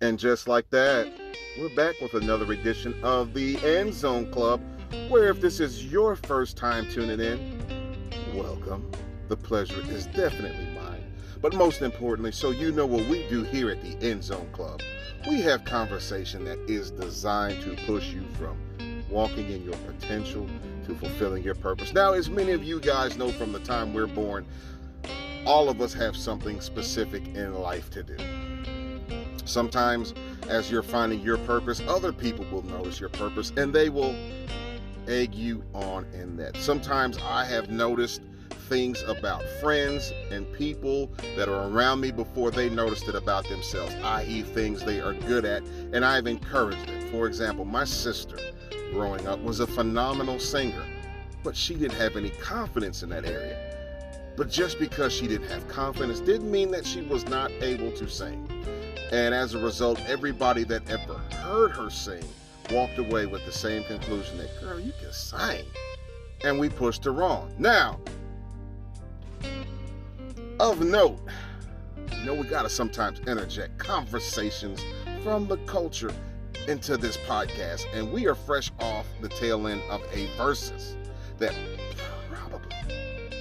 And just like that, we're back with another edition of the End Zone Club, where if this is your first time tuning in, welcome. The pleasure is definitely mine. But most importantly, so you know what we do here at the End Zone Club, we have conversation that is designed to push you from walking in your potential to fulfilling your purpose. Now, as many of you guys know from the time we're born, all of us have something specific in life to do. Sometimes, as you're finding your purpose, other people will notice your purpose and they will egg you on in that. Sometimes I have noticed things about friends and people that are around me before they noticed it about themselves, i.e. things they are good at, and I've encouraged it. For example, my sister, growing up, was a phenomenal singer, but she didn't have any confidence in that area. But just because she didn't have confidence didn't mean that she was not able to sing. And as a result, everybody that ever heard her sing walked away with the same conclusion that, girl, you can sing. And we pushed her on. Now, of note, we got to sometimes interject conversations from the culture into this podcast. And we are fresh off the tail end of a versus that probably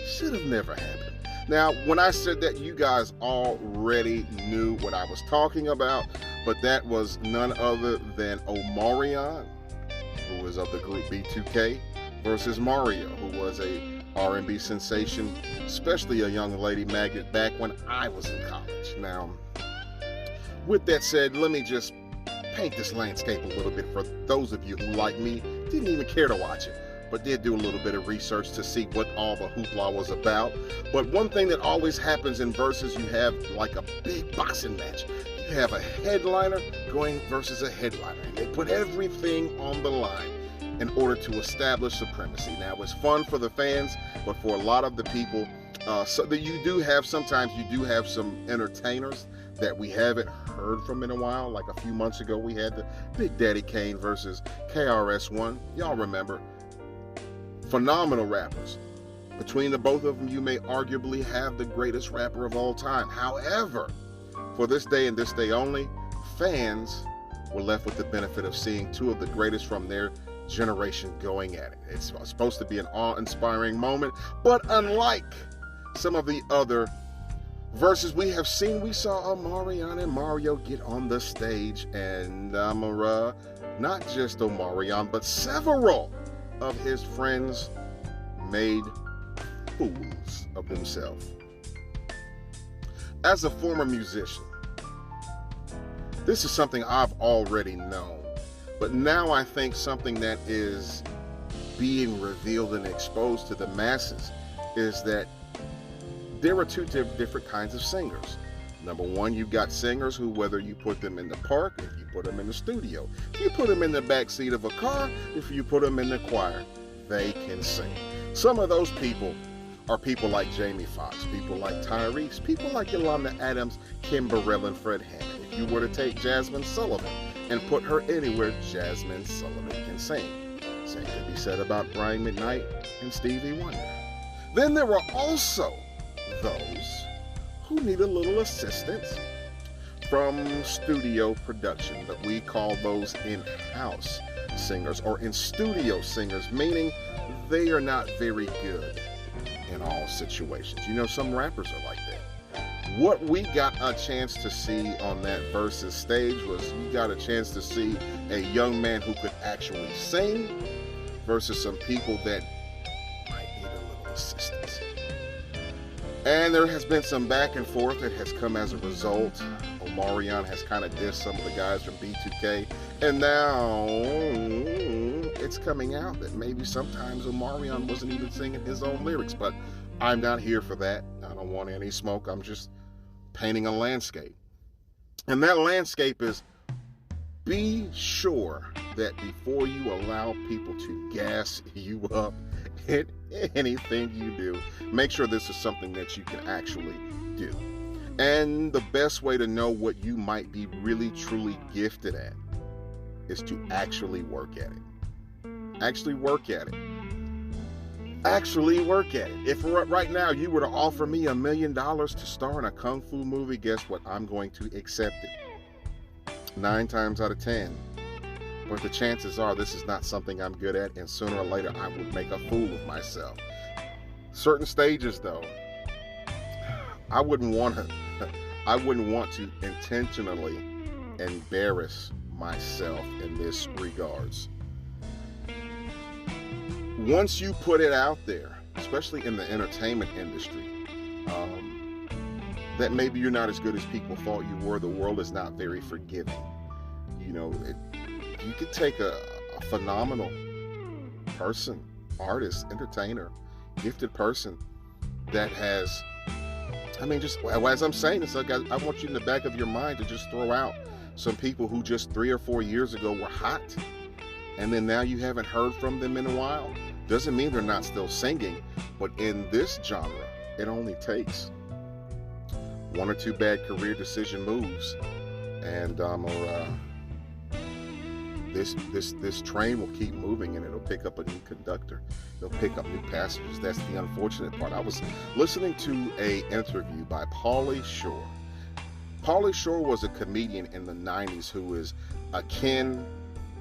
should have never happened. Now, when I said that, you guys already knew what I was talking about, but that was none other than Omarion, who was of the group B2K, versus Mario, who was a R&B sensation, especially a young lady magnet back when I was in college. Now, with that said, let me just paint this landscape a little bit for those of you who, like me, didn't even care to watch it, but did do a little bit of research to see what all the hoopla was about. But one thing that always happens in verses, you have like a big boxing match. You have a headliner going versus a headliner. They put everything on the line in order to establish supremacy. Now, it's fun for the fans, but for a lot of the people, so that sometimes you do have some entertainers that we haven't heard from in a while. Like a few months ago, we had the Big Daddy Kane versus KRS-One. Y'all remember? Phenomenal rappers. Between the both of them, you may arguably have the greatest rapper of all time. However, for this day and this day only, fans were left with the benefit of seeing two of the greatest from their generation going at it. It's supposed to be an awe-inspiring moment, but unlike some of the other verses we have seen, we saw Omarion and Mario get on the stage, and not just Omarion, but several of his friends made fools of themselves. As a former musician, this is something I've already known, but now I think something that is being revealed and exposed to the masses is that there are two different kinds of singers. Number one, you've got singers who, whether you put them in the park, if you put them in the studio, if you put them in the back seat of a car, if you put them in the choir, they can sing. Some of those people are people like Jamie Foxx, people like Tyrese, people like Yolanda Adams, Kim Burrell, and Fred Hammond. If you were to take Jasmine Sullivan and put her anywhere, Jasmine Sullivan can sing. Same could be said about Brian McKnight and Stevie Wonder. Then there are also those who need a little assistance from studio production, but we call those in-house singers or in-studio singers, meaning they are not very good in all situations. Some rappers are like that. What we got a chance to see on that versus stage was you got a chance to see a young man who could actually sing versus some people that might need a little assistance. And there has been some back and forth that has come as a result. Omarion has kind of dissed some of the guys from B2K. And now it's coming out that maybe sometimes Omarion wasn't even singing his own lyrics. But I'm not here for that. I don't want any smoke. I'm just painting a landscape. And that landscape is, be sure that before you allow people to gas you up in anything you do, make sure this is something that you can actually do. And the best way to know what you might be really truly gifted at is to actually work at it. Actually work at it. Actually work at it. If right now you were to offer me $1 million to star in a kung fu movie, guess what? I'm going to accept it. 9 times out of 10. But the chances are this is not something I'm good at, and sooner or later I would make a fool of myself. Certain stages, though, I wouldn't want to intentionally embarrass myself in this regards. Once you put it out there, especially in the entertainment industry, that maybe you're not as good as people thought you were, the world is not very forgiving. You know, you could take a phenomenal person, artist, entertainer, gifted person that has, I mean, just as I'm saying this, like I want you in the back of your mind to just throw out some people who just 3 or 4 years ago were hot, and then now you haven't heard from them in a while. Doesn't mean they're not still singing, but in this genre, it only takes 1 or 2 bad career decision moves, and this train will keep moving, and it'll pick up a new conductor. It'll pick up new passengers. That's the unfortunate part. I was listening to an interview by Pauly Shore. Pauly Shore was a comedian in the 90s who is akin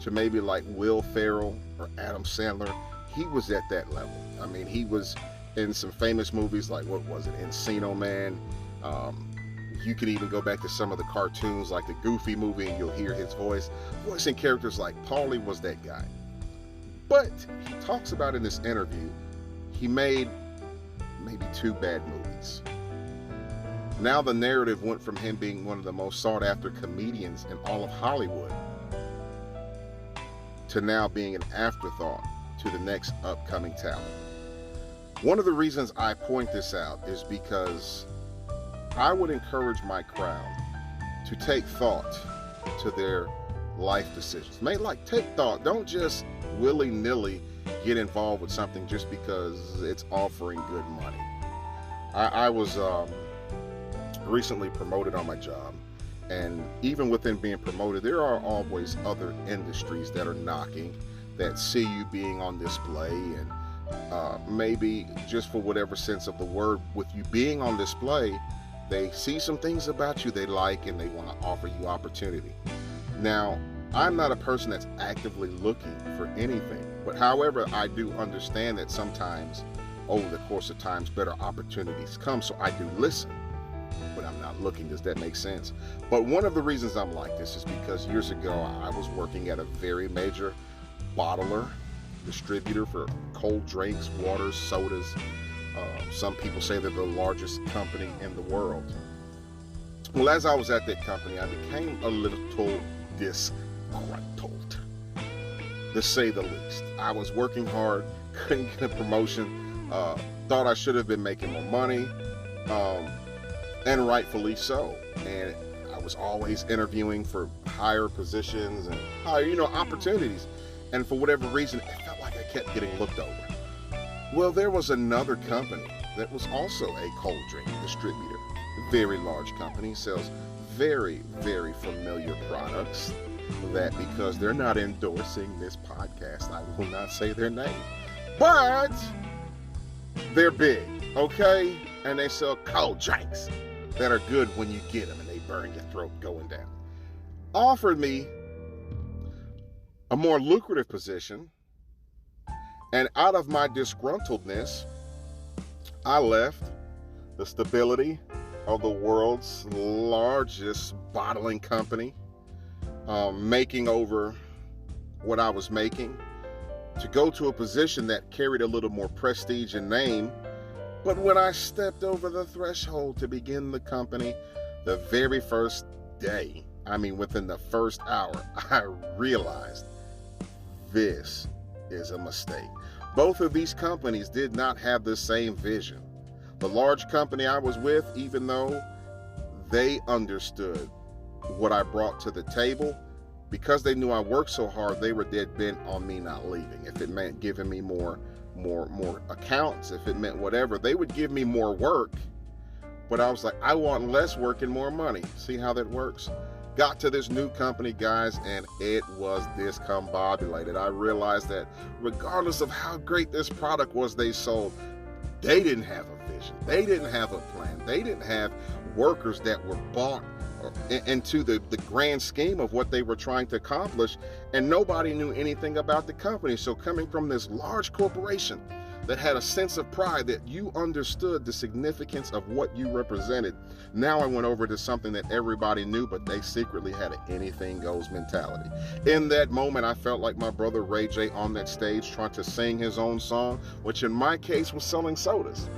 to maybe like Will Ferrell or Adam Sandler. He was at that level. I mean, he was in some famous movies like, what was it, Encino Man. You can even go back to some of the cartoons like the Goofy movie and you'll hear his voicing characters like Pauly was that guy. But he talks about in this interview, he made maybe 2 bad movies. Now the narrative went from him being one of the most sought after comedians in all of Hollywood to now being an afterthought to the next upcoming talent. One of the reasons I point this out is because I would encourage my crowd to take thought to their life decisions. Take thought. Don't just willy-nilly get involved with something just because it's offering good money. I was recently promoted on my job, and even within being promoted, there are always other industries that are knocking, that see you being on display, and maybe just for whatever sense of the word, with you being on display, they see some things about you they like and they want to offer you opportunity. Now, I'm not a person that's actively looking for anything, but however, I do understand that sometimes over the course of times better opportunities come, so I do listen, but I'm not looking. Does that make sense? But one of the reasons I'm like this is because years ago I was working at a very major bottler, distributor for cold drinks, waters, sodas. Some people say they're the largest company in the world. Well, as I was at that company, I became a little disgruntled, to say the least. I was working hard, couldn't get a promotion, thought I should have been making more money, and rightfully so. And I was always interviewing for higher positions and higher, opportunities. And for whatever reason, it felt like I kept getting looked over. Well, there was another company that was also a cold drink distributor. Very large company, sells very, very familiar products that, because they're not endorsing this podcast, I will not say their name. But they're big, okay? And they sell cold drinks that are good when you get them and they burn your throat going down. Offered me a more lucrative position, and out of my disgruntledness, I left the stability of the world's largest bottling company, making over what I was making, to go to a position that carried a little more prestige and name. But when I stepped over the threshold to begin the company, the very first day, within the first hour, I realized this is a mistake. Both of these companies did not have the same vision. The large company I was with, even though they understood what I brought to the table, because they knew I worked so hard, they were dead bent on me not leaving. If it meant giving me more accounts, if it meant whatever, they would give me more work. But I was like, I want less work and more money. See how that works? Got to this new company, guys, and it was discombobulated. I realized that regardless of how great this product was they sold, They didn't have a vision. They didn't have a plan. They didn't have workers that were bought into the grand scheme of what they were trying to accomplish, and nobody knew anything about the company. So coming from this large corporation that had a sense of pride that you understood the significance of what you represented, now I went over to something that everybody knew, but they secretly had an anything goes mentality. In that moment, I felt like my brother Ray J on that stage trying to sing his own song, which in my case was selling sodas.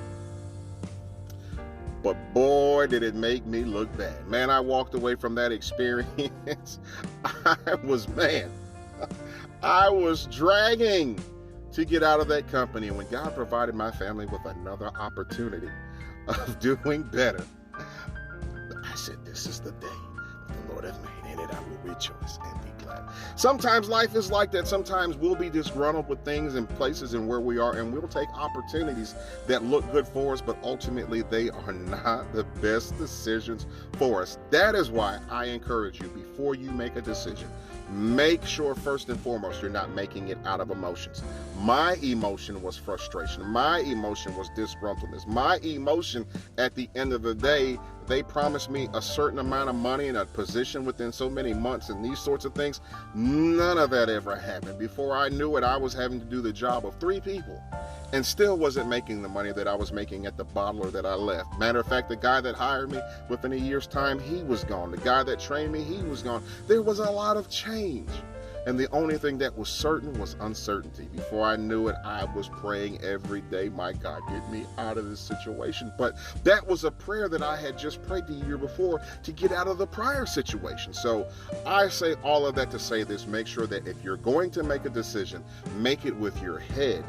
But boy, did it make me look bad. Man, I walked away from that experience. I was dragging to get out of that company. And when God provided my family with another opportunity of doing better, I said, this is the day that the Lord hath made. In it I will rejoice and be glad. Sometimes life is like that. Sometimes we'll be disgruntled with things and places and where we are, and we'll take opportunities that look good for us, but ultimately they are not the best decisions for us. That is why I encourage you, before you make a decision, make sure first and foremost you're not making it out of emotions. My emotion was frustration. My emotion was disgruntledness. My emotion at the end of the day, they promised me a certain amount of money and a position within so many months and these sorts of things. None of that ever happened. Before I knew it, I was having to do the job of 3 people and still wasn't making the money that I was making at the bottler that I left. Matter of fact, the guy that hired me, within a year's time, he was gone. The guy that trained me, he was gone. There was a lot of change. And the only thing that was certain was uncertainty. Before I knew it, I was praying every day, my God, get me out of this situation. But that was a prayer that I had just prayed the year before to get out of the prior situation. So I say all of that to say this: make sure that if you're going to make a decision, make it with your head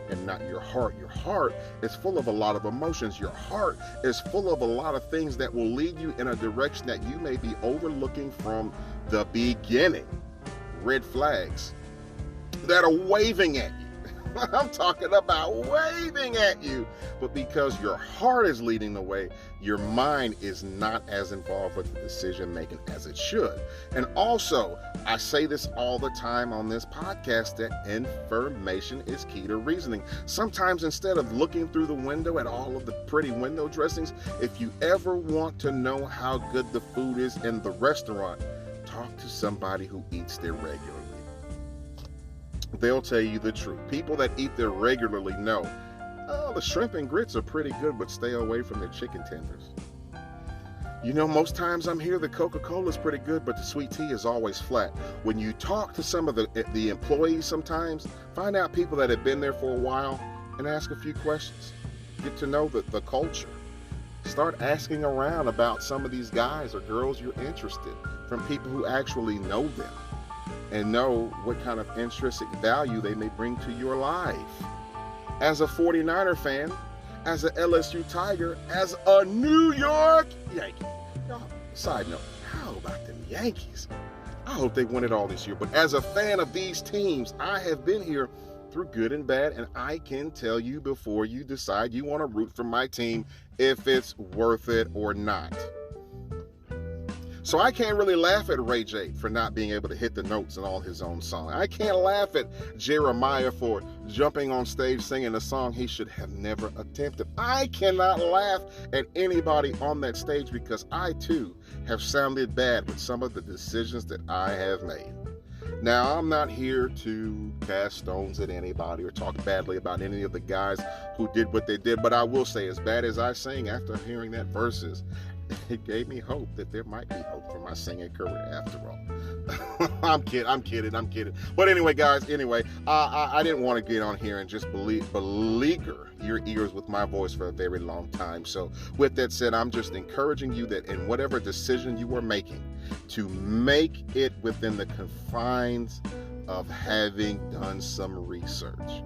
and not your heart. Your heart is full of a lot of emotions. Your heart is full of a lot of things that will lead you in a direction that you may be overlooking from the beginning. Red flags that are waving at you. I'm talking about waving at you. But because your heart is leading the way, your mind is not as involved with the decision making as it should. And also, I say this all the time on this podcast, that information is key to reasoning. Sometimes instead of looking through the window at all of the pretty window dressings, if you ever want to know how good the food is in the restaurant, talk to somebody who eats there regularly. They'll tell you the truth. People that eat there regularly know, oh, the shrimp and grits are pretty good, but stay away from the chicken tenders. You know, most times I'm here, the Coca-Cola is pretty good, but the sweet tea is always flat. When you talk to some of the employees sometimes, find out people that have been there for a while and ask a few questions. Get to know the culture. Start asking around about some of these guys or girls you're interested from people who actually know them and know what kind of intrinsic value they may bring to your life. As a 49er fan, as a LSU Tiger, as a New York Yankee. Now, side note, how about them Yankees? I hope they win it all this year. But as a fan of these teams, I have been here through good and bad, and I can tell you before you decide you want to root for my team if it's worth it or not. So I can't really laugh at Ray J for not being able to hit the notes in all his own song. I can't laugh at Jeremiah for jumping on stage singing a song he should have never attempted. I cannot laugh at anybody on that stage because I too have sounded bad with some of the decisions that I have made. Now, I'm not here to cast stones at anybody or talk badly about any of the guys who did what they did, but I will say, as bad as I sing after hearing that verses, it gave me hope that there might be hope for my singing career after all. I'm kidding. But anyway, guys, I didn't want to get on here and just beleaguer your ears with my voice for a very long time. So with that said, I'm just encouraging you that in whatever decision you are making, to make it within the confines of having done some research.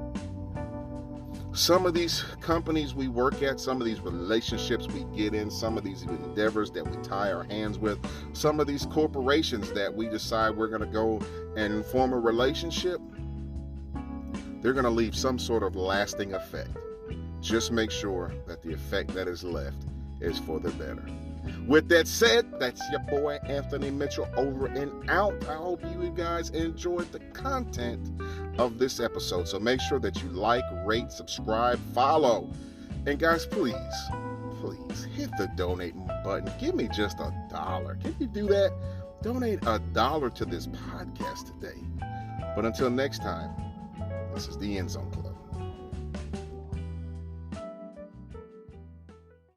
Some of these companies we work at, some of these relationships we get in, some of these endeavors that we tie our hands with, some of these corporations that we decide we're going to go and form a relationship, they're going to leave some sort of lasting effect. Just make sure that the effect that is left is for the better. With that said, that's your boy Anthony Mitchell over and out. I hope you guys enjoyed the content of this episode. So make sure that you like, rate, subscribe, follow, And guys, please hit the donate button. Give me just $1. Can you do that? Donate $1 to this podcast today. But until next time, this is the End Zone Club.